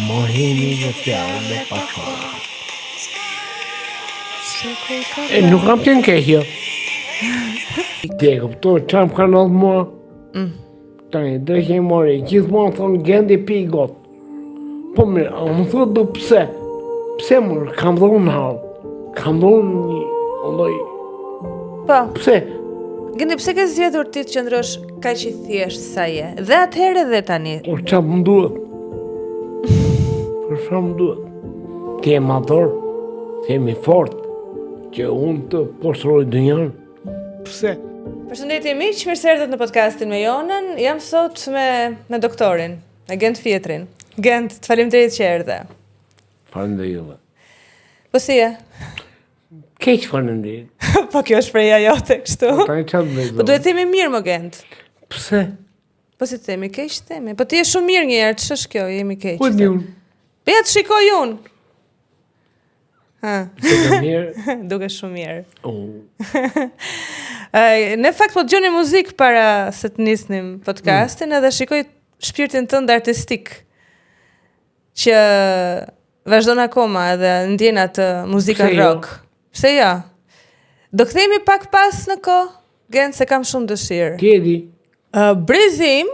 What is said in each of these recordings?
Mohini dhe fjalë dhe pafara. Nuk kam qenë keq jo. Ti e kuptoj çam ka ndodhur mua? Tani drejtë i mori, gjithmonë thonë Gendi pi got. Po mirë, a më thot do pse? Pse më kam dhënë hall? Kam dhënë një lloj. Po. Pse? Gendi, pse ke zgjedhur ti të qëndrosh kaq i thjesht sa je? Dhe atëherë dhe tani. Por çfarë më duhet? Për çfarë më duhet? Ti je madhor, ti je fort, që unë të poshtëroj dynjan. Pse? Përshëndetje miq, mirë se erdhët në podcastin me Jonën. Jam sot me doktorin, me Gend Fjetrin. Gend, të faleminderit që erdhe. Faleminderit. Po si je? Keq faleminderit. Po kjo është preja jote kështu. Tani çfarë bëj? Po duhet themi mirë më Gend. Pse? Po si themi, keq themi. Po ti je shumë mirë një herë, ç'është kjo, jemi keq. Po di unë. Po ja të shikoj unë. Ha. Duke mirë. Duke shumë mirë. Në fakt po dëgjoni muzikë para se të nisnim podcastin edhe shikoj shpirtin tënd artistik që vazhdon akoma edhe ndjen atë muzikën rock. Pse ja? Do kthehemi pak pas në kohë, Gend, se kam shumë dëshirë. Ti e di. Brezi im,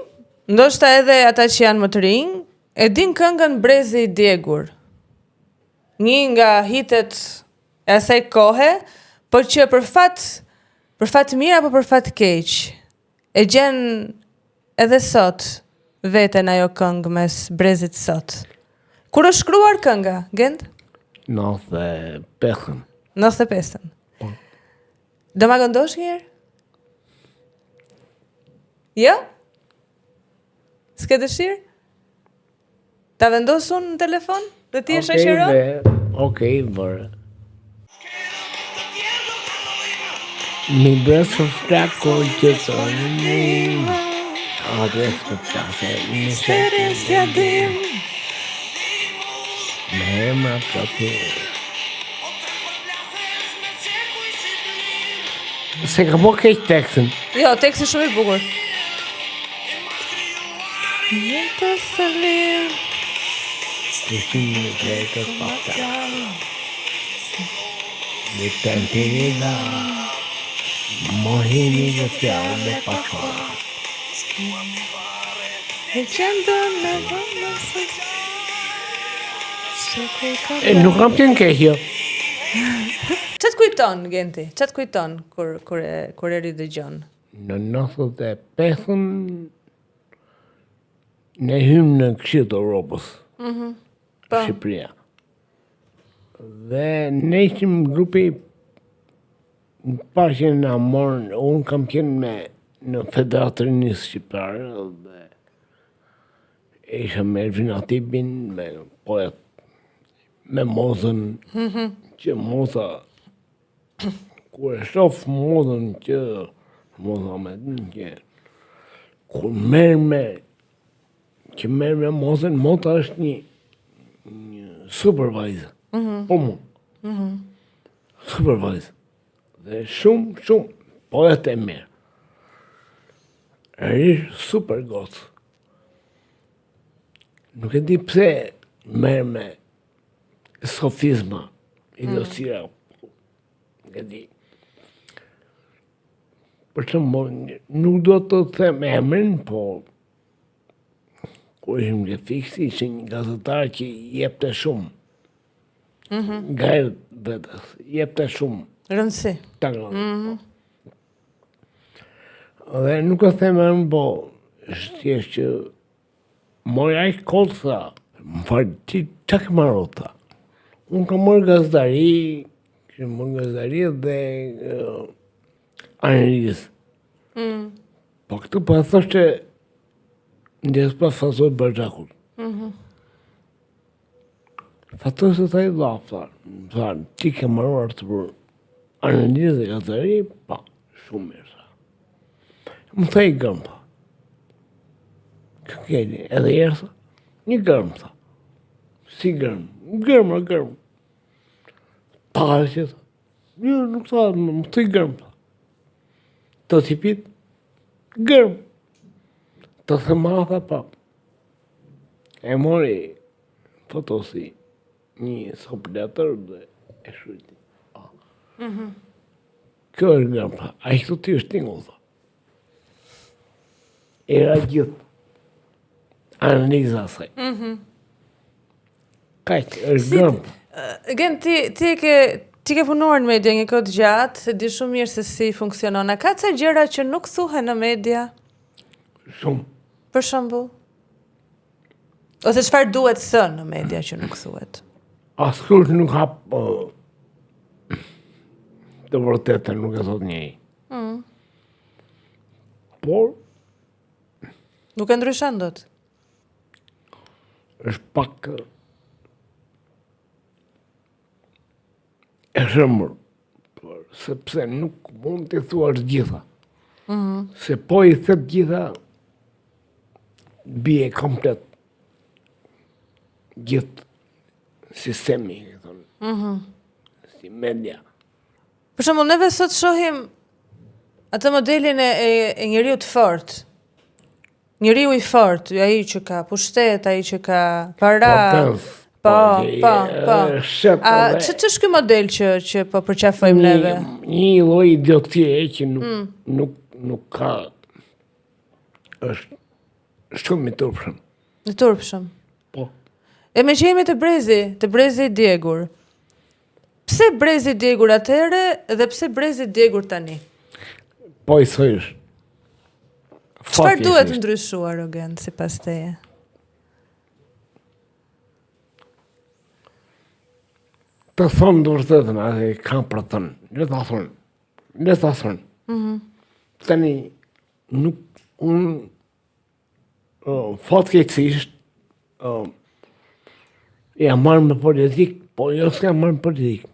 ndoshta edhe ata që janë më të rinj, e din këngën Brezi i Djegur. Një nga hitet e asaj kohe, por që për fat mirë apo për fat keq, e gjen edhe sot veten ajo këngë mes brezit sot. Kur është shkruar kënga, Gend? 95. 95. Do ma këndosh një herë? Jo? S'ke dëshirë? Ta vendos unë në telefon? Dhe ti e shoqëron? Okej, bërë. Mi bësë flako që të një adres për plase në Seres ja dim me emra të të se ka po keq tekstin. Jo, teksti shumë i bukur. Një të salim Të shumë në të pafta Dhe të në një da Mohini dhe fjalë dhe pafara. e qëndon në vëmë së Nuk kam qenë keq jo. Qa të kujton, Genti? Qa të kujton kur e ridëgjon? Në 95-ën ne hymë në Këshillit të Europës, Po. Shqipëria. Dhe ne ishim grupi që na morën, unë kam qenë në Federatën Shqiptare dhe isha me Ervin Atibin, me poet, me Mozën, që Moza, kur e shoh Mozën që Moza me që kur merr me Mozën, Mota është një supervisor. Po mu. Supervisor. Dhe shumë poet e mirë. Është super gocë. Nuk e di pse merr me sofizma, idosira. Nuk e di. Për shembull, nuk do të them emrin, po kur ishim në fiksi, ishte një gazetar që jepte shumë. Gajrët vetës, jepte shumë. Rëndësi. Dhe nuk e them emrin, po është thjesht që mori ai kohë tha, më fal, ti çka ke marrë tha. Unë kam marrë gazetari dhe analizë. Po këtu po e thoshte ndjes pa fasoj Barxhakut. Fatoj se ta i dhafta. Ti ke marruar të për analizë dhe gazetari, pa, shumë mirë. Më tha i gërmë, tha. Këkeni, edhe jerë, një gërmë, tha. Si gërmë? Gërmë. Pare që, tha. Jo, nuk tha, më tha i gërmë, tha. Të t'i pit, gërmë. Të thëma, tha, pa. E mori fotosi një sopletër dhe e shuti. Kjo është grampa. A i këtu ti është tingull, tha. Era gjithë analiza saj. Kaq, është grampa. Gen, ti ke punuar në media një kohë të gjatë, se di shumë mirë se si funksionon. A ka ca gjëra që nuk thuhen në media? Shumë. Për shembull? Ose çfarë duhet thënë në media që nuk thuhet? Askush nuk hap të vërtetën, nuk e thot njëri. Por Nuk e ndryshon dot. është pak e shëmur, sepse nuk mund të thuash gjitha. Se po i thet gjitha, bie komplet gjithë sistemi, si media. Për shembull, neve sot shohim atë modelin e njeriu të fortë. Njeriu i fortë, ai që ka pushtet, ai që ka para. Po. A ç'është ky model që po përqafojmë neve? Një lloj idiotie që nuk ka, është shumë i turpshëm. I turpshëm. Po. E me që jemi të brezi i djegur. Pse brezi i djegur atëre dhe pse brezi i djegur tani? Po i thojsh. Çfarë duhet ndryshuar, Rogen, sipas teje? Të thonë të vërtetën, atë kam për thënë. Le ta thonë. Tani, nuk, fatkeqësisht, jam marrë me politikë, po jo s'kam marrë me politikë.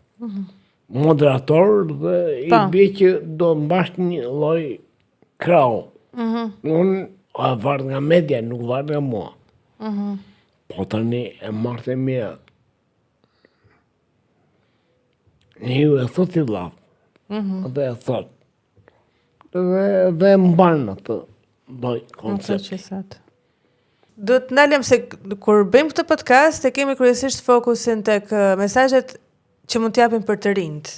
Moderator dhe i bie që do mbash një lloj krau. Unë varet nga media, nuk varet nga mua. Po tani e marrë e mia. Ju e thot i laf. Dhe e thot. Dhe mban atë lloj koncepti. Do të ndalem se kur bëjmë këtë podcast e kemi kryesisht fokusin tek mesazhet që mund t'japim për të rinjt.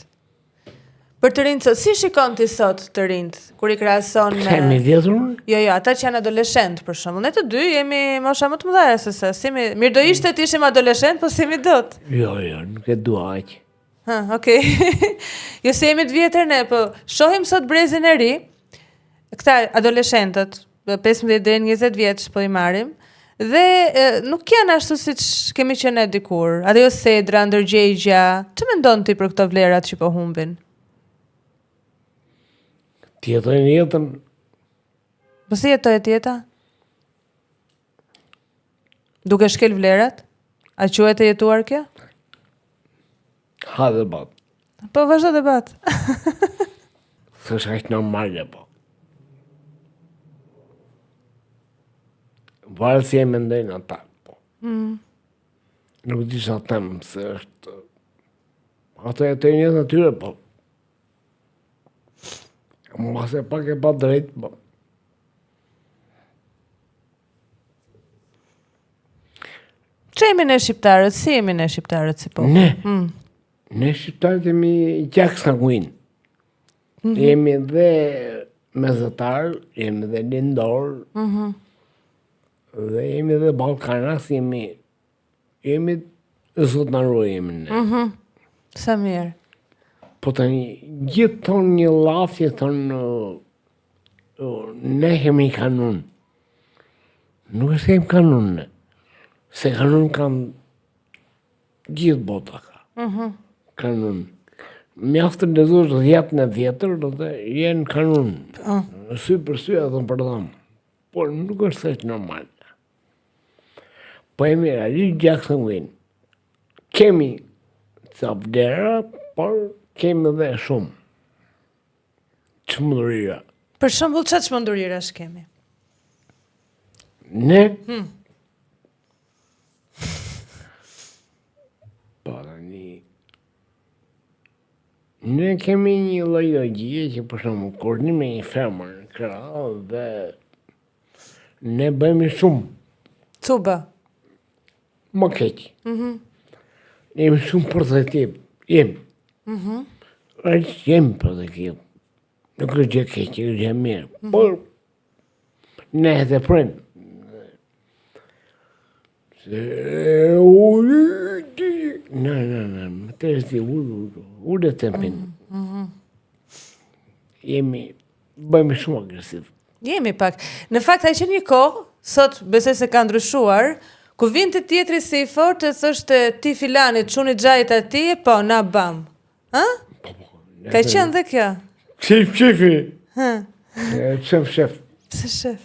Për të rinjt, si shikon ti sot të rinjt, kur i krahason me... Kemi vjetur? Jo, ata që janë adoleshent, për shembull. Ne të dy jemi mosha më të mëdha se sa. Mirë do ishte të ishim adoleshent, po si mi dot. Jo, nuk e dua aq. Okej. Jo se jemi të vjetër ne, po shohim sot brezin e ri, këta adoleshentët, 15 deri në 20 vjeç po i marrim. Dhe nuk janë ashtu siç kemi qenë dikur. Ajo sedra, ndërgjegja. Ç'e mendon ti për këto vlerat që po humbin? Ti jetojnë jetën. Po si jetohet jeta? Duke shkel vlerat? A quhet e jetuar kjo? Ha debat. Po vazhdo debat. S'është aq normale po. Varë si e mendojnë ata, po. Nuk di sa them, se është... Ata e të njëtë atyre, po. Mas e pak e pa drejt, po. Që jemi ne shqiptarët? Si jemi ne shqiptarët si po? Ne shqiptarët jemi gjak sanguin. Jemi dhe mezetar, jemi dhe lindor, dhe jemi dhe Ballkanas, jemi zotnaroj jemi ne. Sa mirë. Po tani, gjithë thonë një lafje, thonë, ne kemi kanun. Nuk është kemi kanun ne. Se kanun kanë gjithë bota ka. Kanun. Mjaftë të lezosh 10 në vjetër, dhe jenë kanun. Sy për sy edhe për dhamë. Por nuk është thjesht normal. Po jemi realisht gjak sanguin. Kemi ca vlera, por kemi dhe shumë. Çmendurira. Për shembull, çfarë çmendurira kemi? Ne? Po tani. Ne kemi një lloj logjike që për shembull kur ne me një femër në krah dhe ne bëjmë shumë. Cuba. më keq. Jemi shumë pozitiv. Jemi. Jemi pozitiv. Nuk është gjë keq, është gjë mirë. Por ne edhe prem. No, më të rëzdi, ullë tempin. Bëjmë shumë agresiv. Jemi pak. Në fakt, ai që një kohë, sot besoj se ka ndryshuar, ku vjen të tjetri si i fort të thoshte ti filanit, çuni xhait atij, po na bam. Ha? Ka qenë dhe kjo? Shefi. Shef. Pse shef?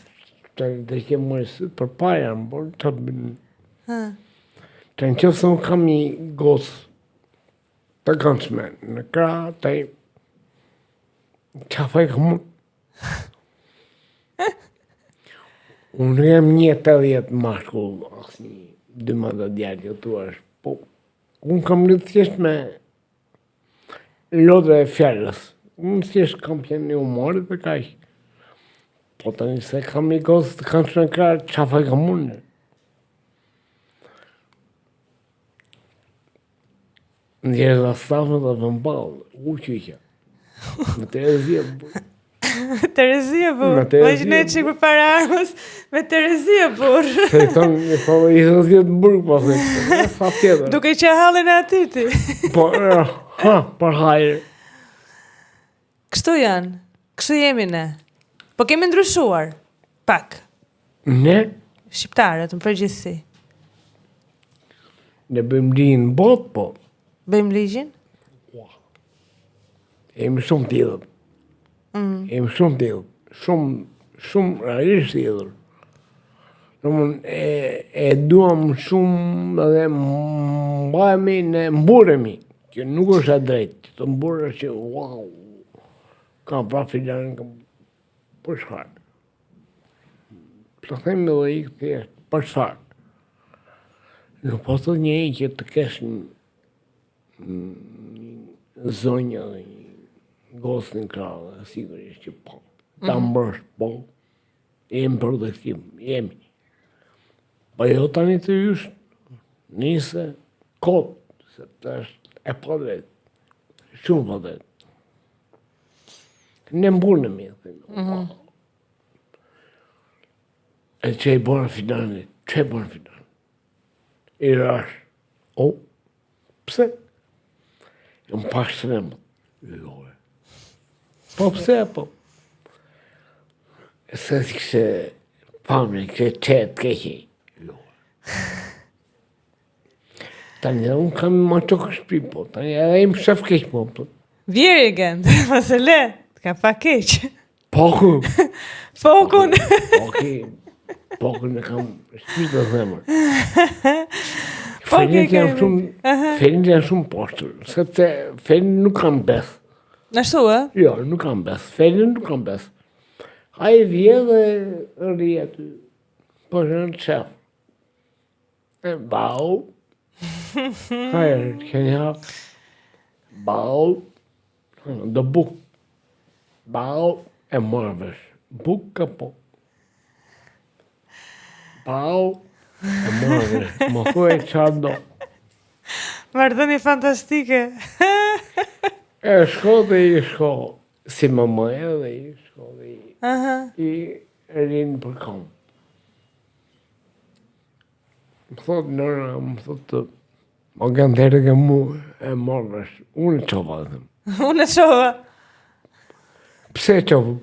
Të kemë mërësit për paja, por të bënë. Të në qëfë se më kam një gosë të këndshme, në kra të i qafaj këmë. Unë jam 1.80 mashkull, asë një 12 djarë të është, po unë kam një thjesht me lodre e fjallës. Unë thjesht kam qenë një humorit dhe kaj. Po të një se kam një gosë të këndshme në kra, qafaj këmë unë. Ndjerë dhe stafën dhe vëmbalë, u qyqja. Me Terezia burë. Terezia burë. Imagjinoj që për para armës me Terezia burë. Se i thonë, i thonë, i thonë zjetë burë, po se sa tjetër. Duke që halin e atiti. Po, për hajrë. Kështu janë, kështu jemi ne. Po kemi ndryshuar, pak. Ne? Shqiptarët, në përgjithësi. Ne bëjmë ligjin në botë, po. Bëjmë ligjin? Jemi shumë tjilët. Jemi shumë tjilët. Shumë rarisht tjilër. E duam shumë dhe mbajemi në mburemi, që nuk është e drejtë. Të mburë që, wow, kam pra filanin, kam për shfarë. Të themi dhe i këtë për shfarë. Nuk po të njëri që të kesh zonja dhe gosë në kralë, sigurisht që po. Ta mbërsh, po. Jemi produktiv, jemi. Po jo tani të ysh nise kotë, se të është e përdejt. Shumë përdejt. Ne mburë në mjë, e që i bërë finanit, që i bërë finanit? I rash, pse? Jëmë pak shremët. Po pse, po? E se si kështë pamre, kështë qetë keqi. Tani dhe unë kam ma qokë shpi, po. Tani edhe im shef keq, po. Vjeri gënd, mëse le, ka pa keq. Poku. Fokun. Pokun e kam shpi të zemër. Fenin janë shumë poshtër, sepse fenin nuk kam bes. Nashtu, e? Jo, nuk kam bes. Fenin nuk kam bes. A i vje dhe rri aty. Po që në qef. E bau. Hajër, kënja. Bau. Do buk. Bau e marvesh. Buk ka po. Bau e marvesh. Më thuaj qarë do. Marrëdhënie fantastike. E shko dhe i shko. Si më mëja dhe i shko dhe i rinë për kam. Më thot nëra, më thot më kanë të herë mu e marrësh. Unë e qova dhe. Unë e qova. Pse e qova?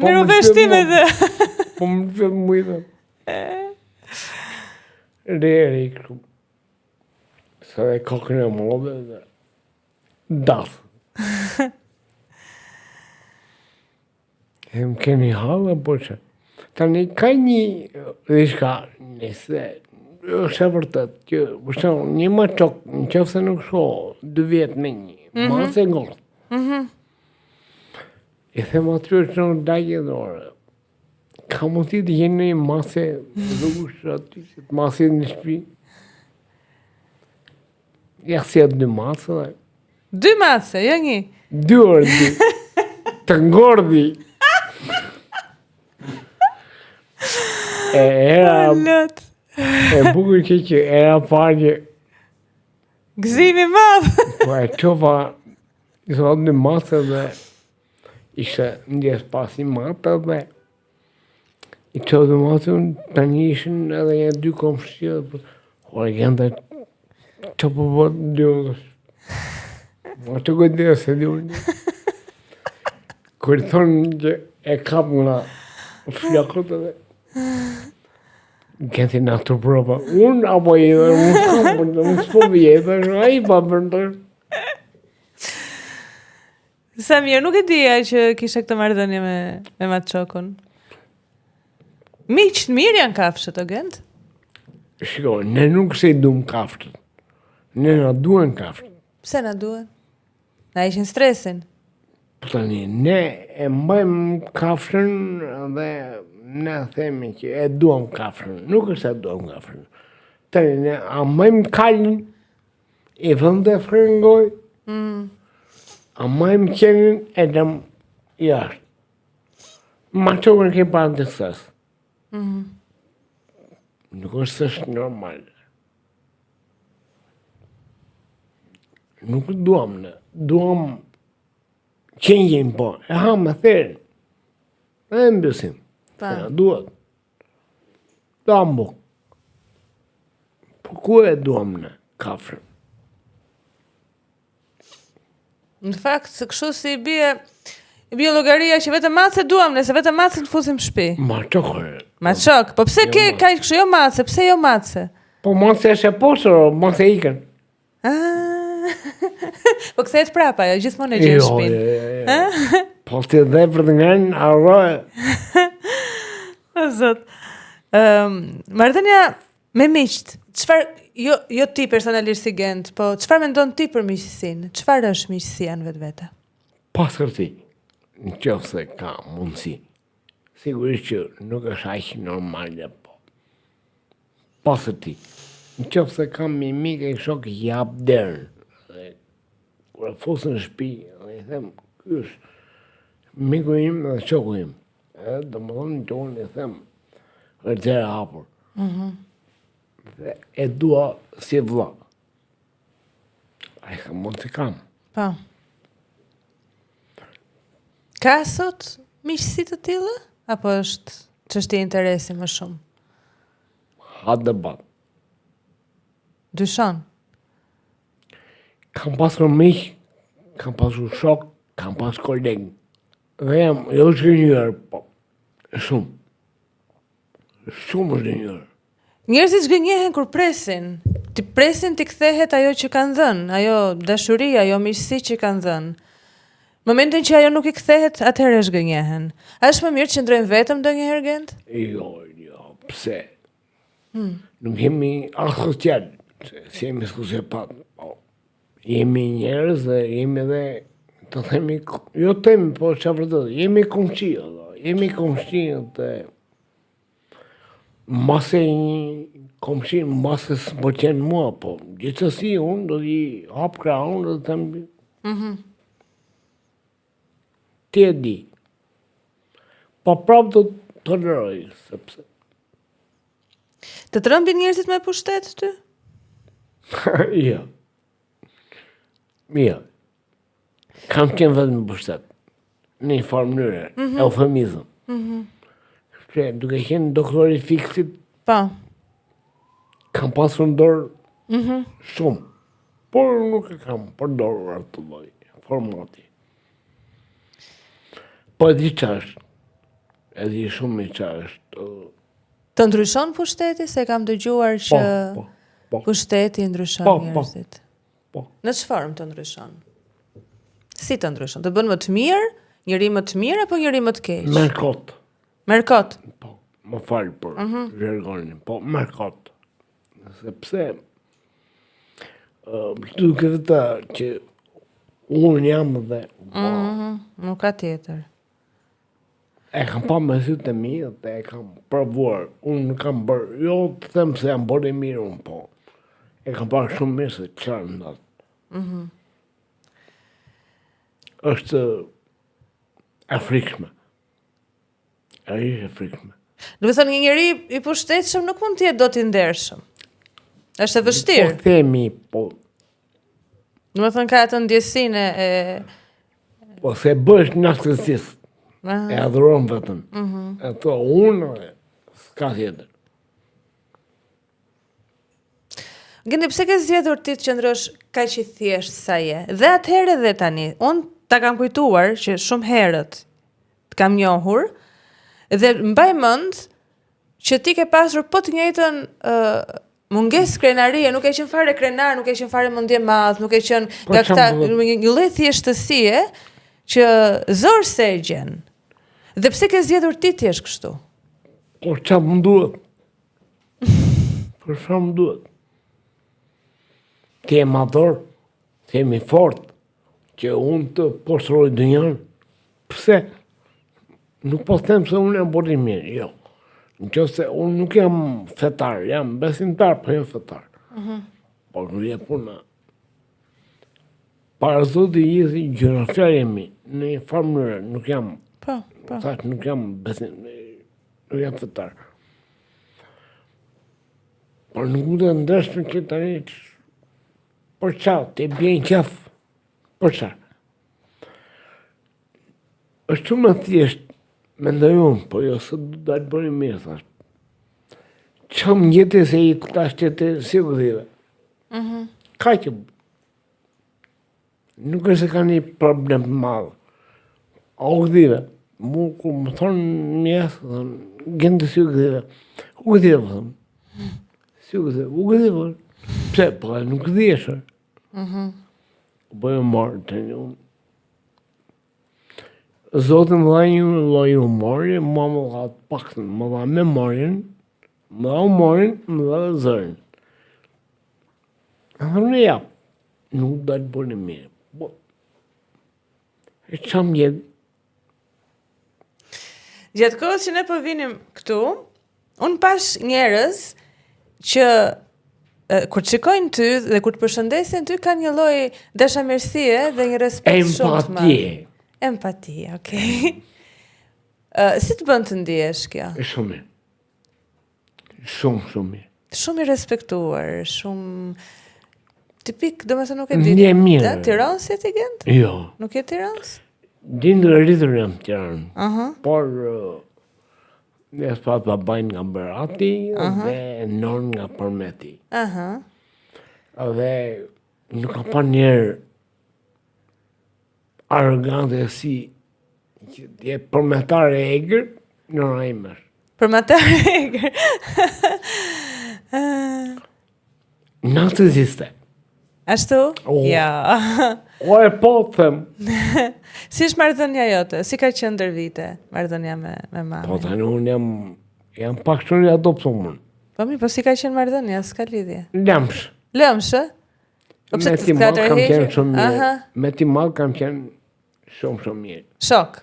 Miru veshtime dhe. Po më të vetë mu i dhe. Reri i kërë. Se dhe kokën e modhe dhe dathë. E më keni halë, po që. Tani ka një rishka nëse, është e vërtet, që një ma qokë, në qëfë se nuk shko, 2 vjetë me një, masë e ngortë. E them atyre që në dajë dhe orë, ka mundësi të jenë një masë rrush aty, masë në shpi. Ja si e 2 masë dhe. 2 masë, jo një? 2 orë, të ngordi. E era E bukur që era parë Gëzimi madh. po e qova i thot në matë dhe ishte ndjes pasi matë dhe i qovë dhe matë të një ishin edhe një dy komshqia o e janë dhe që po bëtë dy unës ma që gëtë se dy unë kërë thonë që e kap nga flakët edhe Këti në të prova, unë apo i dhe, unë s'po vjetë, a i pa përndër. Sa mirë, nuk e dija që kisha këtë marrëdhënie me Matçokun. Miqtë mirë janë kafshët, o Gent? Shiko, ne nuk se i duam kafshët. Ne na duhen kafshët. Pse na duhen? Na ishin stresin. Po tani, ne e mbajmë kafshën dhe ne themi që e duam kafshën. Nuk është e duam kafshën. Tani, ne a mbajmë kalin, i vëm dhe frëngoj, a mbajmë qenin e dëm jashtë. Matçokun ke parë të kësas. Nuk është normal. Nuk duam ne. Duam qenjin po. E ha me therën. E mbësim. Duhet. Duam buk. Po ku e duam ne? Kafrën. Në fakt, kështu si i bie llogaria që vetëm mace duam ne, se vetëm mace të fusim në shtëpi. Matçok, po pse ke kaq kështu jo mace, pse jo mace? Po mace është e poshtër, mace ikën. Po kthehet prapa, ajo gjithmonë e gjen shtëpinë. Po ti dhe për të ngënë, arroje. O zot. Marrëdhënia me miqt, çfarë jo ti personalisht si Gent, po çfarë mendon ti për miqësinë? Çfarë është miqësia në vetvete? Paskërti, në qoftë se ka mundësi. Sigurisht që nuk është aq normale, po. Paskërti, në qoftë se kam një mik e shok jap derën. Kur e fusë në shtëpi, dhe i them, ky është miku im dhe shoku im. Domethënë që unë i them, është dzera hapur. Dhe e dua si vëlla. Ai ka mund të kam. Po. Ka sot miqësi të tilla apo është çështje interesi më shumë? Ha debat. Dyshon. Kam pasur miq, kam pasur shok, kam pasur kolegë. Dhe jam jo zhgënjur, po shumë. Shumë zhgënjur. Njerëzit zgënjehen kur presin. Ti presin ti kthehet ajo që kanë dhënë, ajo dashuri, ajo miqësi që kanë dhënë. Momentin që ajo nuk i kthehet, atëherë zgënjehen. A është më mirë që ndrojmë vetëm ndonjëherë Gent? Jo, pse? Nuk jemi asocial, si jemi sociopat. Jemi njerëz dhe jemi edhe, të themi, jo temi, po që vërtet, jemi komshi, jemi komshi të mase një komshi, mase s'po qenë mua, po gjithësësi unë do t'i hap krahun dhe të them, ti e di. Po prapë do të toleroj, sepse. Të trëmbin njerëzit me pushtet ty? Jo. Jo. Kam qenë vetëm pushtet. Në një farë mënyre, eufemizëm. Duke qenë doktori fiksit, Po. kam pasur në dorë shumë. Por nuk e kam përdorur atë lloj formati. Po e di çfarë është. E di shumë i çfarë është. Të ndryshon pushteti, se kam dëgjuar që pushteti ndryshon njerëzit. Po. Në ç'formë të ndryshon? Si të ndryshon? Të bën më të mirë, njëri më të mirë apo njëri më të keq? Merkot. Merkot. Po, më fal për jargonin. Po, merkot. Sepse duke vetë që unë jam dhe Nuk ka tjetër. e kam pa me sytë e mi dhe e kam provuar. Unë nuk kam bërë, jo të them se jam bërë i mirë unë, po. E kam parë shumë mirë se çfarë ndodh. Është e frikshme. E frikshme. Do të thonë një njeri i pushtetshëm nuk mund të jetë dot i ndershëm. Është e vështirë. Po themi, po Do të thonë ka atë ndjesinë e po se bësh narcisist. aha. E adhuron vetëm. E to unë s'ka tjetër. Gjeni pse ke zgjedhur ti të qëndrosh kaq i thjesht sa je? Dhe atëherë dhe tani, unë ta kam kujtuar që shumë herët të kam njohur dhe mbaj mend që ti ke pasur po të njëjtën mungesë krenarie, nuk e qenë fare krenar, nuk e qenë fare mendje madh, nuk e qenë Po nga këta çfarë një lloj thjeshtësie që zor se e gjen. Dhe pse ke zgjedhur ti të jesh kështu? Por çfarë më duhet? Për çfarë më duhet? Ti je madhor, ti jemi fort, që unë të postroj dënjan. Pse? Nuk po them se unë jam bërë mirë, jo. Nëse unë nuk jam fetar, jam besimtar, po jam fetar. Por nuk je puna. Para Zotit jesi gjënafjar jemi, në një farë mënyrë, nuk jam, Po. thash, nuk jam nuk jam fetar. Por nuk më të ndreshme që tani, për qa, ti bjen qaf, për qa. Është shumë e thjesht, mendoj unë, po jo, se du dalë bëri mirë, thash. Qëm njëte se i këta shtete si gëdhive. Ka që nuk është se ka një problem madhë. O gëdhive, mu ku më thonë mjesë, gjendë si gëdhive. U gëdhive, thëmë. Si gëdhive, u gëdhive. Pse, po e nuk gëdhjeshë. Po e marë të një unë. Zotin më dha një lloj humori, mua më dha të paktën, më dha memorin, më dha humorin, më dha dhe zërin. Në ja, nuk do të bëni mirë. Po, e çam jetë. Gjatë kohës që ne po vinim këtu, unë pash njerëz që kur të shikojnë ty dhe kur të përshëndesin ty kanë një lloj dashamirësie dhe një respekt shumë të madh. Empatie. Empati, okay. Si të bën të ndihesh kjo? E shumë mirë. Shumë mirë. Shumë i respektuar, shumë tipik, domethënë nuk e di. Ndje mirë. Tiranës je ti gent? Jo. Nuk je Tiranës? Dindër e rritur jam në Tiranë. Aha. Por ne s'pa babajnë nga Berati dhe non nga Përmeti. Aha. Dhe nuk ka pa njerë arrogante si që je përmetar e egër, në rajmër. Përmetar e egër. Narcisiste. Ashtu? Oh. Ja. O e po të them. Si është marrëdhënia jote? Si ka qenë ndër vite marrëdhënia me mamin? Po tani unë jam pak shumë i adoptuar. Po mi, po si ka qenë marrëdhënia? S'ka lidhje. Lëmsh. Lëmsh, ë? Po pse Me ti mal kam qenë shumë mirë. Aha. Me ti mal kam qenë shumë mirë. Shok.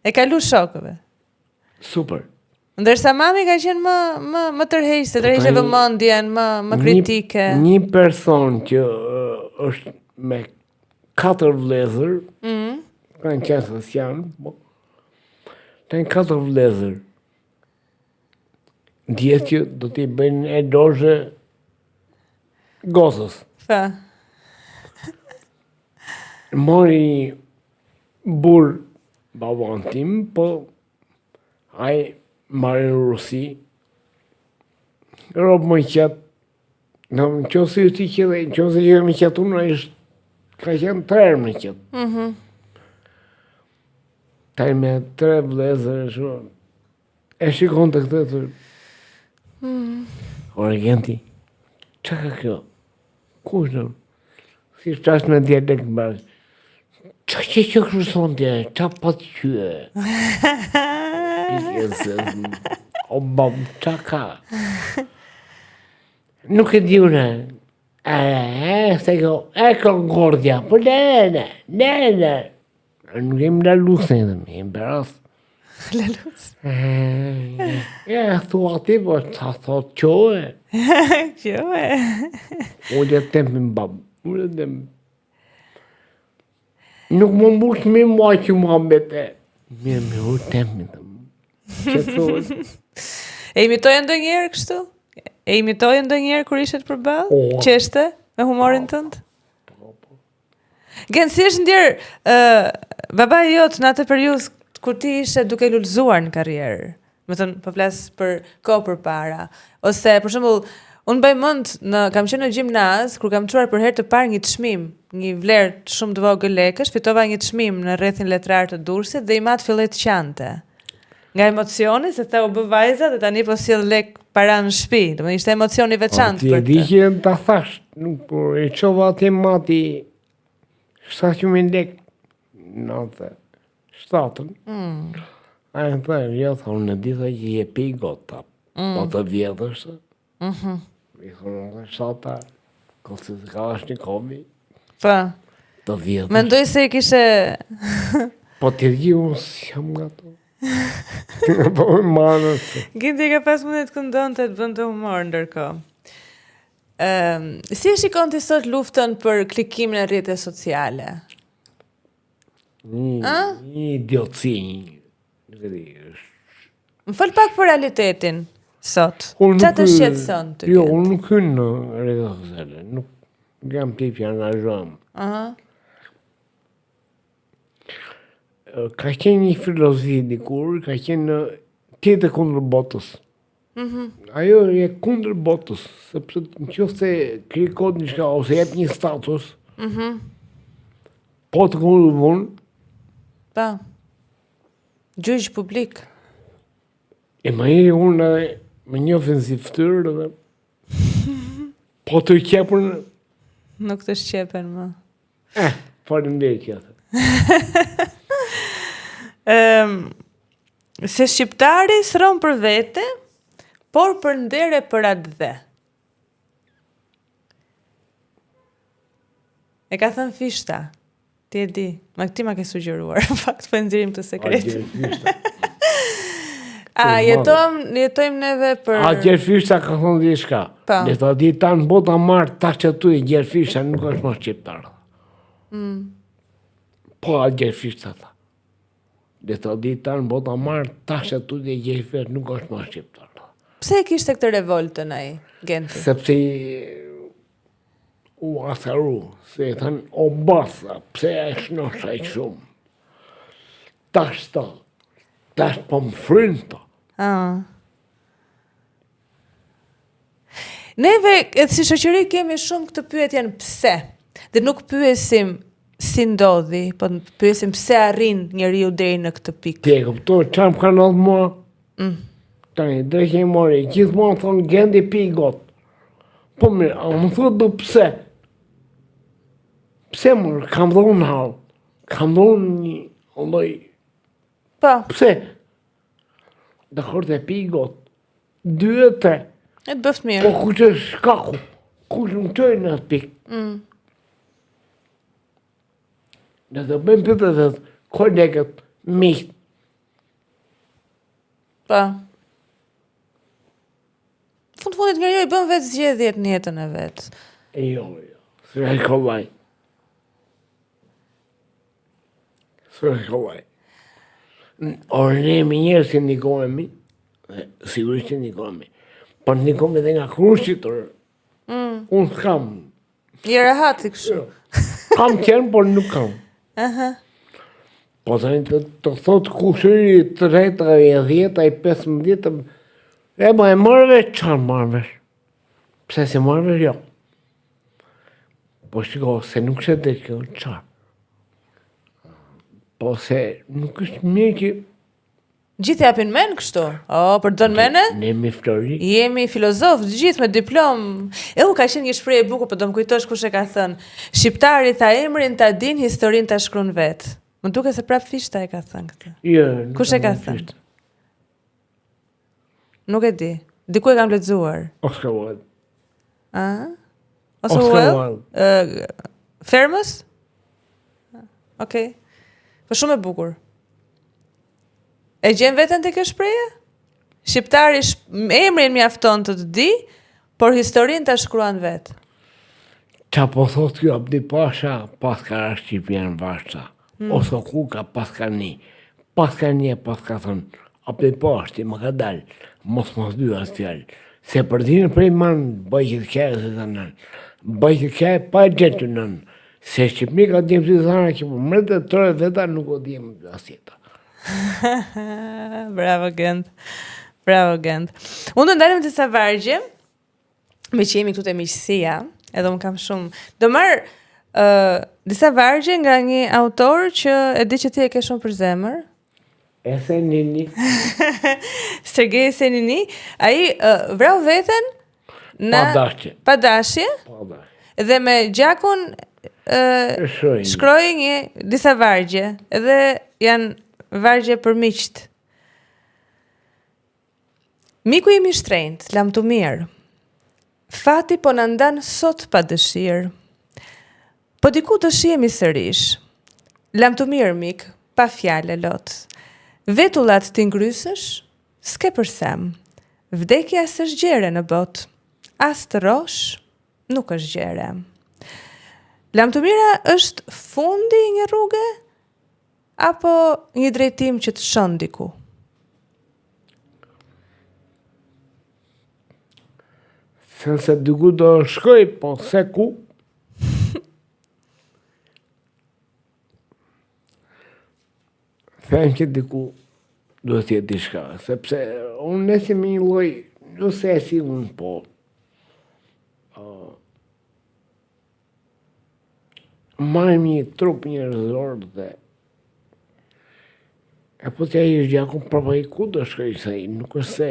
E kalu shokëve. Super. Ndërsa mami ka qenë më tërheqëse, tërheqë tani, vëmendjen, më kritike. Një person që është me 4 vlezër, kanë qenë se s'janë, po, kanë 4 vlezër. Djetë që do t'i bëjnë e dozhe gozës. Fa. Mori burë babon tim, po ai marrë në Rusi, robë më qëtë, në qësë ju ti qëtë, qësë ju më qëtë unë, ka qenë 3 herë më qëtë. Taj me 3 vlezër, shumë, e shikon të këtë të... Origenti, që ka kjo? Ku është? Si shtash me dialekt bërë. Qa që kërëson tje, qa pa të qyë? O bab, qa ka? Nuk e di une. Se kjo, e Concordia, po ne. Nuk jem la lusë në dhe jem beras. La luz. Ja, thua ti, po ta thot qoe. Qoe. Ullë e tempin bab, ullë e tempin. Nuk më mbush me mua që mua bete. Mirë me ullë tempin. Që thuhet? E imitoje ndonjëherë kështu? E imitoje ndonjëherë kur ishet përballë? O. Qeshte me humorin tënd? Gen, si është ndjer babai jot në atë periudhë kur ti ishe duke lulëzuar në karrierë? Me thënë, po flas për kohë përpara. Ose, për shembull, unë bëj mend kam qenë në gjimnaz kur kam çuar për herë të parë një çmim, një vlerë shumë të vogël lekësh, fitova një çmim në rrethin letrar të Durrësit dhe i mat filloi të qante. Nga emocioni se tha u bë vajza dhe tani po sjell lek para në shtëpi. Domethënë ishte emocioni veçantë Ti e për di të. që ta thash, nuk po e çova atë mati 700.000 lek natë. 7. A e thë, jo, thonë, në dita që je pi gota, po të vjetër se. I thonë, dhe shata, këllë të ka është një komi, Po. të vjetër. Mendoj se i kishe Po të di unë si jam nga to. Po më marë se. Ginti ka pas mundet të këndonte të bënte humor ndërkohë. Si e shikon ti sot luftën për klikimin e rrjeteve sociale? Një idiotësi, Më fol pak për realitetin sot. Qa të shqetëson të Jo, Gent? unë nuk hynë në rrjetet sociale, nuk jam tip që angazhom. Aha. Ka qenë një filozofi dikur, ka qenë tjetë kundër botës. Ajo e kundër botës, sepse në qoftë se krijoj një shka, ose jep një status, po të kundër vonë, Pa. Gjyq publik. e më jeri unë me një ofensiv ftyrë dhe po të qepur në... Nuk të shqepen më. Faleminderit kjo. Se shqiptari s'ron për vete, por për ndere për atë dhe. E ka thënë Fishta. Ti e di. Ma këti ma ke sugjeruar. Në fakt, po e nxjerrim të sekret. A, jetojmë neve për... A Gjerfishta ka thonë diçka. Pa. Le ta di tanë bota marë ta që tu e Gjerfishta nuk është më shqiptar. Po a Gjerfishta tha. Le ta di tanë bota marë ta që tu e Gjerfishta nuk është më shqiptar. Pse e kishte këtë revoltën ai, Genti? Sepse u asaru, se e thënë, o basa, pse e shnosha i shumë. Tash po më frynë ta. Neve, si shoqëri, kemi shumë këtë pyetjen pse. Dhe nuk pyesim si ndodhi, po pyesim pse arrin njeriu deri në këtë pikë. Ti e kuptoj, çfarë më ka ndodhur mua? Tani, drejtë e mori, gjithmonë thonë Genti pi gotë. Po mirë, a më thotë do pse? Pse mërë, kam dhonë halë, kam dhonë një lloj, Po, pse? Dakor të pi gotë, 2 e 3, e të bëft po mirë. ku që shkaku, ku që më qoj në atë pikë. Në të bëjmë për të kolegët, miqtë, Po. Fundit njeriu i bën vetë zgjedhjet në jetën e vet. jo, së e kollaj. Orë ne me njerës që ndikohemi, sigurisht që ndikohemi, po ndikohemi dhe nga krushitër. Unë s'kam. Je rehat i kështu. Kam qenë, por nuk kam. Po të thotë kushëri të reta e 10, e 15, e ma e marrëve, qarë marrëve? Pse se marrëve, jo. Po shiko, se nuk se dhe kjo, qarë. Po se nuk është mirë që Gjithë japin men kështu. Përdon mene? ne me ftori. Jemi filozof, gjithë me diplom. Ka qenë një shprehje e bukur, po do më kujtosh kush e ka thënë. Shqiptari tha emrin ta din, historinë ta shkruan vet. Më duket se prap Fishta e ka thënë këtë. Jo. Kush e ka thënë? Nuk e di. Diku e kam lexuar. Oscar Wilde. Ose Oscar Wilde? Fermës? Okej. Po shumë e bukur. E gjen veten te kjo shprehje? Shqiptari emrin mjafton të di, por historinë ta shkruan vet. Qa po thot kjo Abdi Pasha, paska Shqipjan Vashta. Ose Kuka, paska një. Paska një, paska thënë, Apo i poshti, më ka dalë, mos dy as fjalë. Se për dinë prej manë, bëj që të kërë se të nënë. Bëj që të kërë pa gjetë nënë. Se Shqipëni ka dimë si të thana që për mërë të tërë veta nuk o dimë asjeta. Bravo, Gend. Bravo, Gend. Unë do ndalim të sa vargje, me që jemi këtu të miqësia, edhe unë kam shumë. Do marë disa vargje nga një autor që e di që ti e ke shumë për zemër. Esenini. Sergej Esenini. Ai vrau veten në pa dashje. Dhe me gjakun shkroi disa vargje. Edhe janë vargje për miqt. Miku im i shtrenjtë, lam të mirë. Fati po na ndan sot pa dëshirë. Po diku do shihemi sërish. Lam të mirë mik, pa fjalë lot. Vetullat t'i ngrysësh, s'ke përsem. Vdekja s'është gjere në bot. As të rosh, nuk është gjere. Lam të mira është fundi një rrugë, apo një drejtim që të shon diku? Se diku do shkoj, po se ku? Them që diku duhet jetë diçka, sepse unë nesi me një lloj, jo se e si unë, po marrim një trup njerëzor dhe e po t'ja ish gjakun prapa i ku do shkoj se nuk është se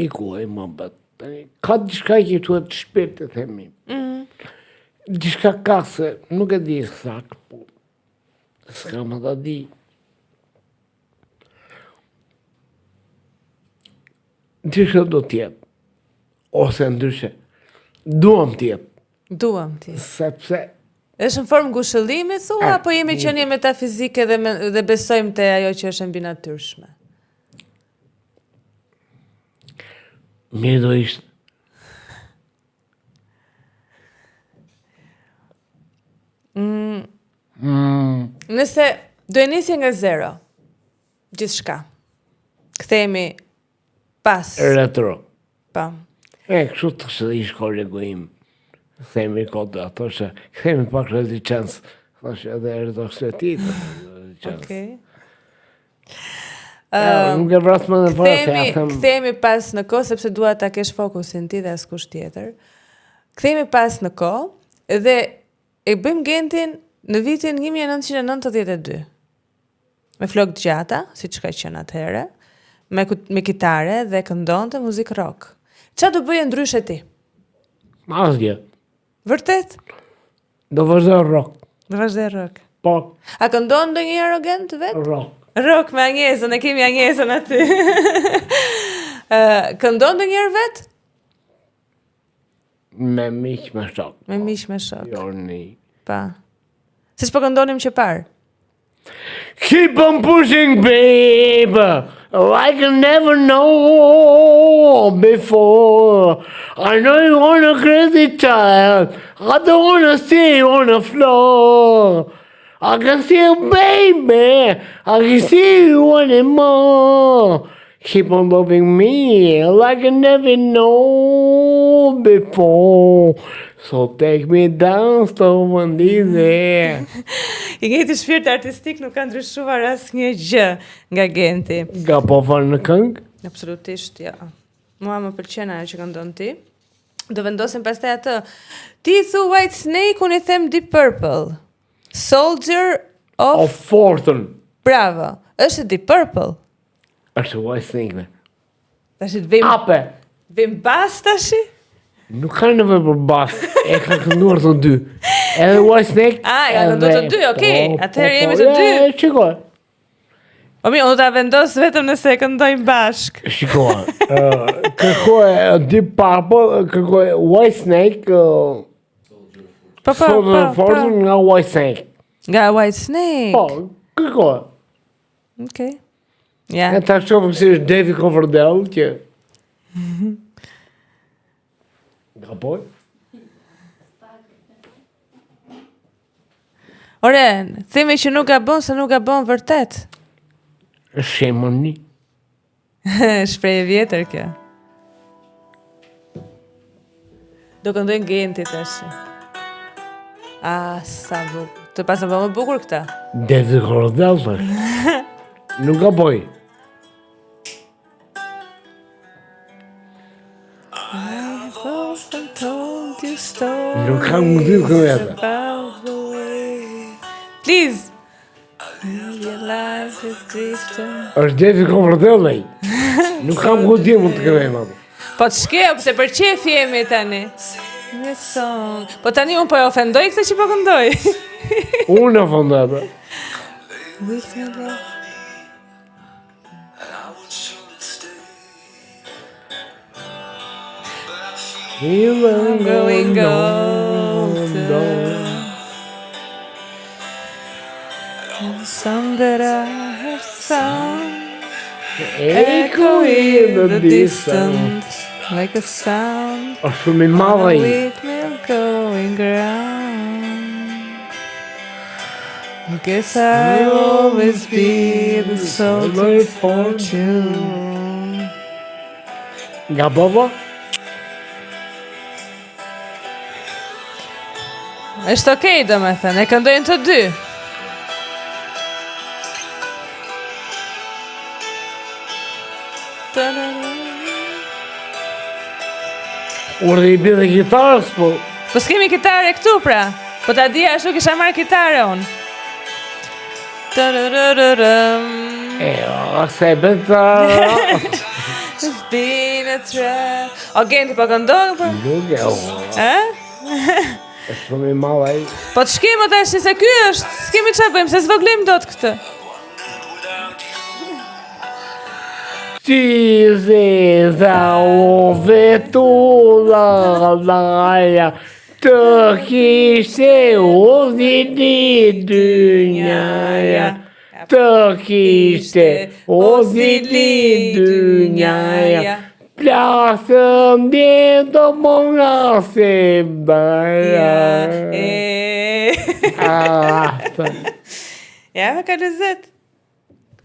i ku e më bët. Ka diçka që tu e të shpirt të themi. Diçka ka se nuk e di sakt, po s'ka më ta di. Diçka do t'jetë, ose ndryshe, duam t'jetë. Duam t'jetë. Sepse është në formë ngushëllimi, thua, apo jemi qenie metafizike dhe besojmë te ajo që është mbi natyrshme? Mirë do ishte. Nëse do e nisje nga zero, gjithçka, kthehemi pas. Retro. Pa. Kështu të kështë ish korrigojim. Themi kodë, ato që kthehemi pak rediqens. Thashë edhe erdo shletitë. Okej. Nuk e vras më në parë. Kthehemi pas në kohë, sepse dua ta kesh fokusin ti dhe askush tjetër. Kthehemi pas në kohë dhe e bëjmë Gentin në vitin 1992. Me flok të gjata, siç ka qenë atëherë, me kitare dhe këndonte muzikë rock. Çfarë do bëje ndryshe ti? Asgjë. Vërtet? Do vazhdoj rock. Do vazhdoj rock. Po. A këndon ndonjëherë arrogant vet? Rock. Rock me Anjesën, e kemi Anjesën aty. Këndon ndonjëherë vet? Me miq me shok. Me miq me shok. Jo një. Pa. Siç po këndonim që parë. Keep on pushing, babe, like I never know before. I know you want a crazy child. I don't want to see you on the floor. I can see you, baby. I can see you wanting more. Keep on loving me like I never know before. So take me down, stove and there. I njëjti shpirt artistik nuk ka ndryshuar asnjë gjë nga Genti. Nga po falë në këngë? Absolutisht, ja. Mua më pëlqen ajo që këndon ti. Do vendosim pastaj atë. Ti thu White Snake, unë i them Deep Purple. Soldier of Fortune. Bravo. Është Deep Purple. Është White Snake. Tash të vim. Ape. Vim bas tash? Nuk ka nevojë për bas. E ka kënduar të dy. Edhe White Snake. Ja kënduar të dy, okay. Atëherë jemi të dy. Shikoj. Po mirë, unë ta vendos vetëm nëse e këndojmë bashk. Shikoj. Kërkoj Deep Purple, kërkoj White Snake. Soldier of Fortune nga White Snake. Nga White Snake. Po, kërkoj. Okej. Ja. E ta shofëm si është Davy Coverdale që Gaboj? Ore, themi që nuk gabon se nuk gabon vërtet. Shemoni. Shprehje vjetër kjo. Do këndojnë Genti tash. Sa bukur. Të pasën më bukur këta. Dezi Kordell tash. Nuk ka boj. Nuk kam mundin këngë. Please. Është Dezi Kordell. Nuk kam mundin mund të këndoj. Po të shkeo, pëse për qef jemi tani. Po tani unë po e ofendoj këtë që po këndoj. Unë ofendoj atë. I'm going on to song that I have sung, Echo in the distance. like a sound Është shumë i madhe. windmill going round. Guess I'll always be the salt of fortune. Nga baba? Është okej, domethënë, e këndojnë të dy. Unë dhe i bide gitarës, po. Po s'kemi kitare këtu pra. Po ta dija ashtu kisha marrë kitare unë. Tararararëm. Akse e beta. It's been a trap. O Genti po këndon po? Nuk e o. Është shumë i madhe. Po të shkemi tash se ky është. S'kemi çfarë bëjmë se s'voglim dot këtë. Ti zeza o vetulla të kishte o zili dynjaja. Të kishte o zili dynjaja. Plasëm dhe do monga se bëja. Ja, me ka lezet.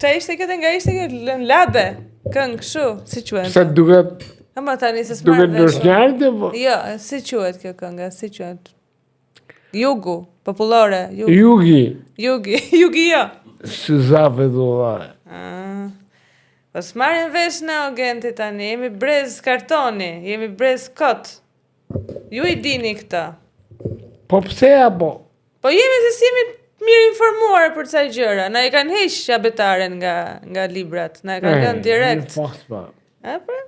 Qa ishte këtë nga ishte këtë labe. Këngë këshu, si quhet? Se duket Ama tani se s'marrë vesh. ndërshnjartë, po? Jo, si quhet kjo kënga, si quhet? Jugu, popullore, jugu. Jugi, Jugi jo. së zafe dholla. Po s'marrin vesh në o Genti tani, jemi brez kartoni, jemi brez kot. Ju i dini këta. Po pse apo? Po jemi se si jemi mirë informuar për ca gjëra. Na i kanë heq abetaren nga librat, na e kanë lënë direkt. Në fakt, po. A pra?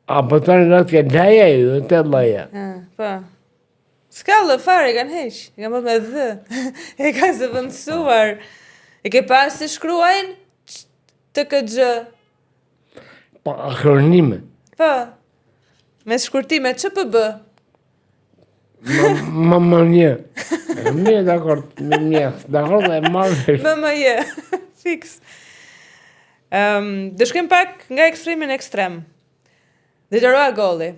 Abetaren nga të daja ju, të laja. Po. S'ka lë fare, i kanë heq. I kanë bërë me dhë. E kanë zëvendësuar. E ke pas si shkruajnë të këgjë. Pa akronime. Po. Me shkurtime ÇPB. Më një. Mirë, dakord, dakord e marrë. MMJ. Fix. Do shkojmë pak nga ekstremi në ekstrem. Ditëroa Golli.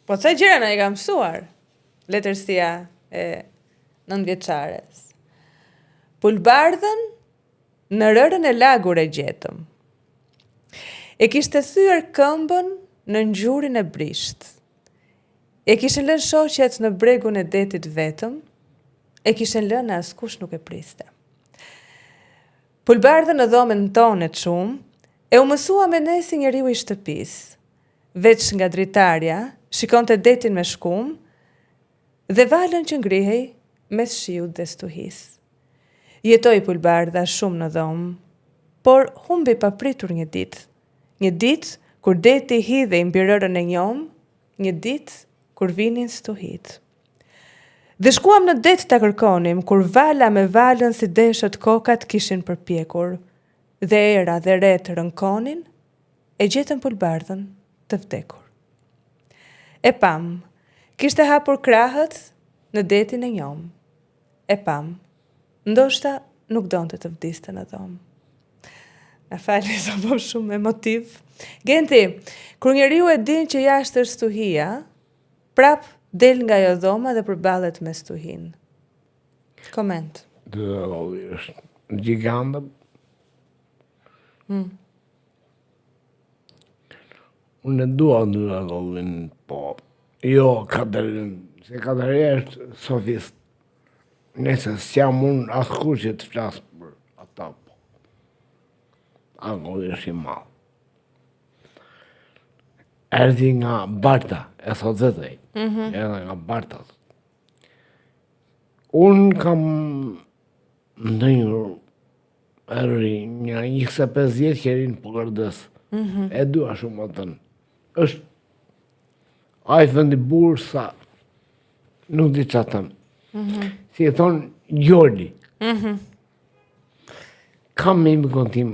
Po ca gjëra na i ka mësuar letërsia e 9 vjeçares. Pulbardhën në rërën e lagur e gjetëm. E kishte thyer këmbën në ngjurin e brisht. E kishin lënë shoqet në bregun e detit vetëm. E kishin lënë askush nuk e priste. Pulbardhën në dhomën tonë të shumë, e u mësua me ne si njeriu i shtëpis. Veç nga dritarja, shikonte detin me shkum, dhe valën që ngrihej mes shiut dhe stuhis. Jetoi Pulbardha shumë në dhomë, por humbi papritur një ditë kur deti hidhej mbi rërën e njom, një ditë kur vinin stuhit. Dhe shkuam në det të kërkonim, kur vala me valën si deshët kokat kishin përpjekur, dhe era dhe retë rënkonin, e gjetën Pulbardhën të vdekur. E pam, kishte hapur krahët në detin e njom. E pam, ndoshta nuk donte të vdiste në dhomë. Na falni sa po shumë emotiv. Genti, kur njeriu e din që jashtë është stuhia, prap del nga jo dhoma dhe përballet me stuhin. Koment. Dy rolli është gjigandë. Unë e dua dy rollin, po jo Katerin, se Katerin është sofist. Nëse s'jam unë askush që të flasë për ata, po. Angolli është I madh. Erdi nga Barta, e thot vetëj. Erdi nga Barta. Unë kam ndonjë erri një 25 vjetë që rinë Pogardës. E dua shumë atën. Është ai vendi burr sa nuk di çfarë thënë. Si e thonë Gjordi. Kam me imikon tim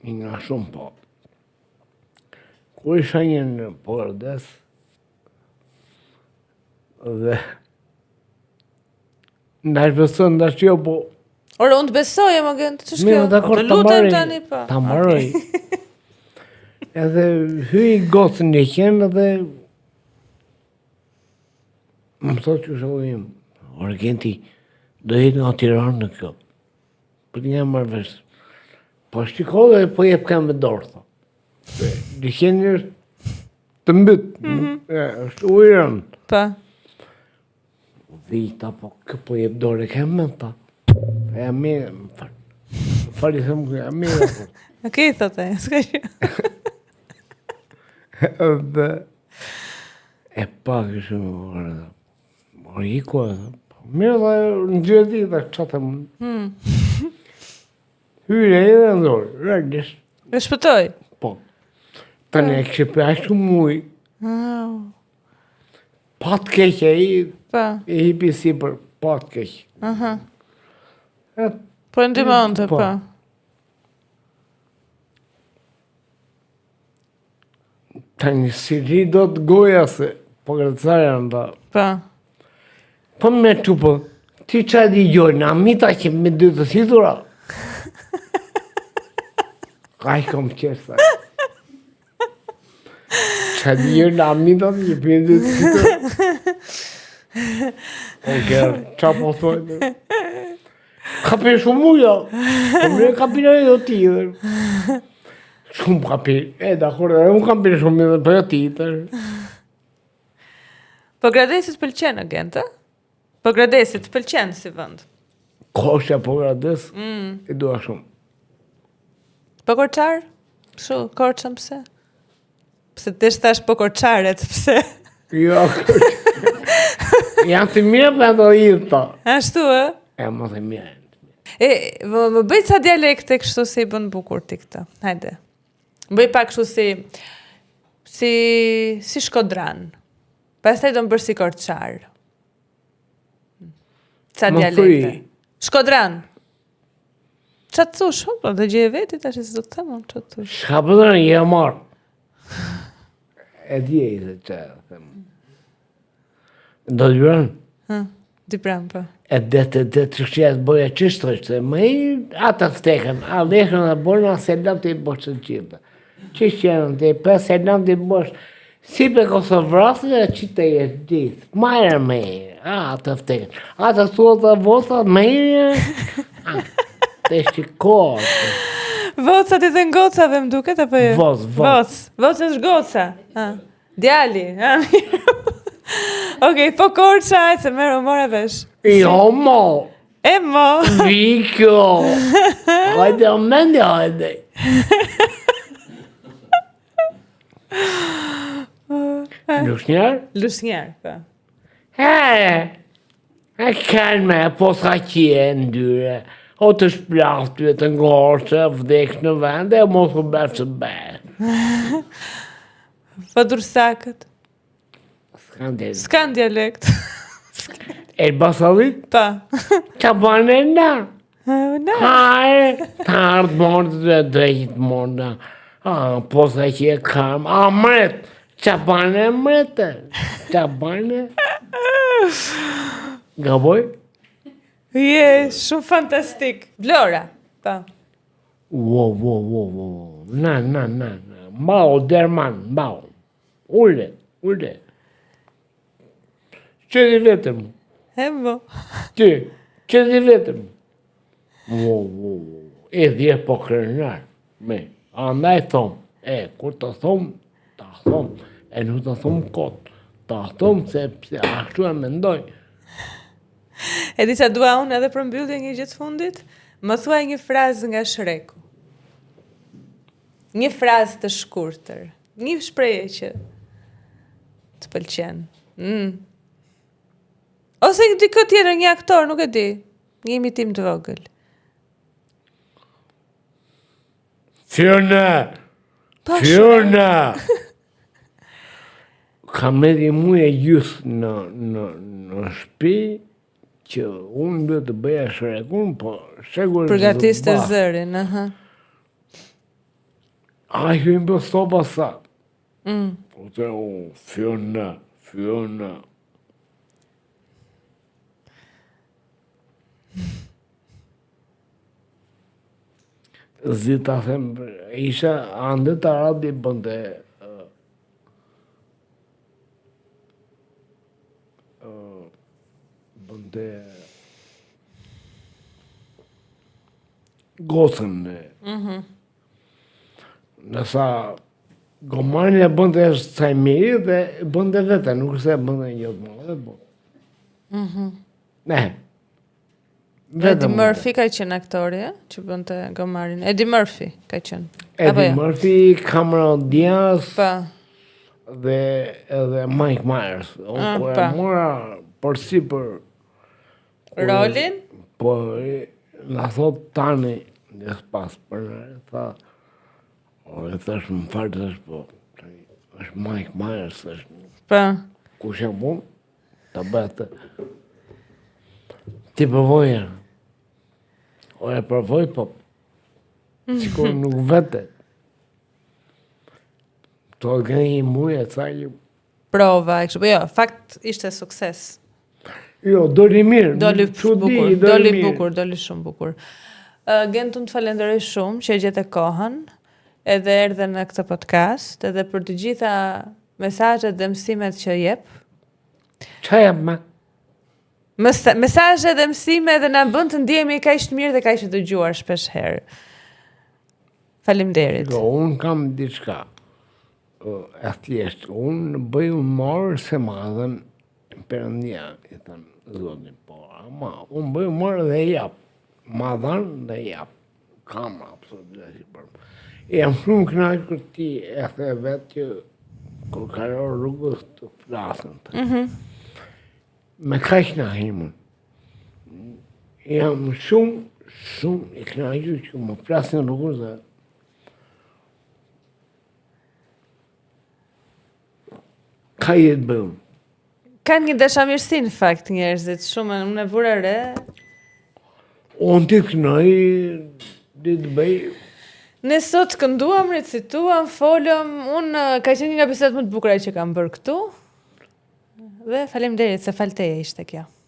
nga shumë po. Kur isha një në Pogardës dhe ndash besoj, ndash jo, po Ora, unë të besoj, më gënë, të shkjo. mirë, dakor, Të lutem tani, po. ta marroj. Edhe hyi gocën e qenë dhe më thotë që shohim, Argenti, do jetë nga Tiranë në kjo. Për të një marrë vesh. Po shiko dhe po jep kam me dorë, tho. Liqeni është të mbyt, është ujërën. Pa. Vita, po kë po jep dorë e kam me ta. E jam mirë, më fali thëmë kë jam mirë. Okej, thote, s'ka që. Dhe e pak ishë më iku edhe. Mirë dhe në gjithë di dhe që të më. Hyre edhe në dorë, rëgjës. E shpëtoj. Po. Tani e kështë për ashtu mujë. Pat keqe Pa. I hipi si për pat keqe. Aha. E, Po e ndihmonte, Po. pa. Tani si ri do të goja se po kërëcarja nda. Pa. Po me që po, ti qa di gjojnë, amita që me dy të situra. Ka I kom qesa. Qa di gjojnë, amita që me dy të situra. Oke, qa po thojnë. Ka për shumë uja. Po mre ka për e do tjetër. Shumë ka për, dakor, unë kam për shumë edhe për e tjetër. Po Gradesit pëlqen agent, a? Po Gradesit pëlqen si vend. Koshja po Gradës, e dua shumë. Po Korçar? Kështu, Korçën pse? Pse ti thash po Korçaret, pse? Jo, janë të mirë për ato gjitha. Ashtu, ë? E më të mirë. E, më bëj ca dialekte kështu si I bën bukur ti këtë. Hajde. Më bëj pak kështu si shkodran. Pastaj do më bërë si Korçar. Ca Më dialekte. thuj. Shkodran. Qa të thush? Po, dhe gjë e veti, tash se do të them unë qa të thush. Shka përdojnë, je marë. E dje I se që e them. Do të bërën, Di pram, po. e det të shqet bëja qështë është, më I ata steken, a leshën dhe bërën, a selam të I boshë të gjithë. Qështë qenën të I për selam të I boshë, si për Kosovërasë dhe që të jetë gjithë. Majrë me a ata steken. Ata thua të vota, me të shqikohet. Voca ti dhe ngocave më duket, apo jo? Voc. Voc është goca. Djali. Mirë. Okej, po Korça, ajtë se merë mora vesh. Jo, mo. E mo. Viko. Hajde, o mendja, hajde. Lushnjar? Lusnjar, po. E kanë me, po s'ka qenë dyre. O të shplaftë, të ngorë, vdekë në vende, e mos u bërë të bërë. Po dursakët. S'kan dialekt. E basalit, Pa. qa bane na. Na. Hajë, të ardë mordë dhe drejtë mordë. Po s'ka që e kam. Mret, qa bane mretë. Qa bane. Gaboj? Je, shumë fantastik. Vlora. Pa. Wo. Na. Mbao, derman, mbao. Ulle. Qëri vetëm. E mo. Ty, që di vetëm. E dhje po krenar. Me, andaj thom. Kur të thom, ta thom. E nuk të thom kot. Ta thom sepse ashtu e mendoj. E di që dua unë edhe për mbyllje një gjithë fundit, më thuaj një frazë nga Shreku. Një frazë të shkurtër. Një shprehje që të pëlqen. Ose dikë tjetër, një aktor, nuk e di. Një imitim të vogël. Fiona! Po, Fiona! Kam edhe mu e gjysë në shtëpi që unë duhet të bëja Shrekun, po Shreku përgatis të zërin, aha. A hymë për sopa sa. Po të Fiona, Fiona. Zita them, isha ande të aradi bënde gocën. Nësa gomarin e bënde saj mirë dhe bënde vete, nuk se bënde njëtë më dhe bo. Ne. Eddie Murphy ka qenë aktori, që bënte gomarin. Eddie Murphy ka qenë. Eddie Murphy, Cameron Diaz dhe edhe Mike Myers. Unë kërë mora përsi për rolin? Po, në thot tani, në pas për tha, e thash më farë të thash, po, është Mike Myers, Pa. Kush e mund, të bëtë. Ti përvoja. O e përvoj, po, sikur nuk vete. To gënjë muje, thaj. Prova, e kështë, po jo, fakt ishte sukses. Jo, doli mirë. Doli bukur, doli shumë bukur. Gentun të falenderoj shumë që e gjete kohën, edhe erdhe në këtë podcast, edhe për të gjitha mesazhet dhe mësimet që jep. Qa jep ma? Mesazhe dhe mësime dhe na bën të ndihemi kaq të mirë dhe kaq të dëgjuar shpesh herë. Faleminderit. Unë kam diçka. E thjesht, unë bëj humor se madhen Perëndia, i thënë Zotin, po, ama unë bëj humor dhe jap. Madhan dhe jap. Kam absolutisht për. Jam shumë kënaqur ti e the vetë që kur kalon rrugës të flasën. Me kaq na himun. Jam shumë i kënaqur që më flasin rrugës dhe ka jetë bëjmë. Kanë një dashamirësi në fakt njerëzit, shumë unë e vura re. Unë t'i kënoj, ditë bëj. Ne sot kënduam, recituam, folëm, unë ka qenë një nga bisedat më të bukura që kam bërë këtu. Dhe faleminderit se falteje ishte kjo.